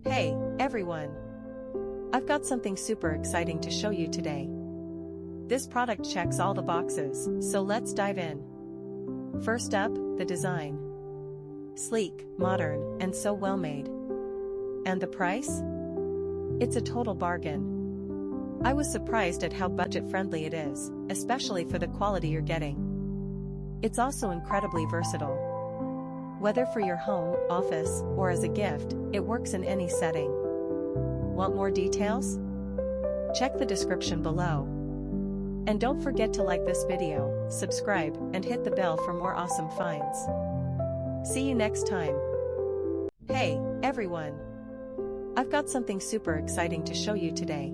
Hey, everyone! I've got something super exciting to show you today. This product checks all the boxes, so let's dive in. First up, the design. Sleek, modern, and so well made. And the price? It's a total bargain. I was surprised at how budget-friendly it is, especially for the quality you're getting. It's also incredibly versatile. Whether for your home, office, or as a gift, it works in any setting. Want more details? Check the description below. And don't forget to like this video, subscribe, and hit the bell for more awesome finds. See you next time. Hey, everyone! I've got something super exciting to show you today.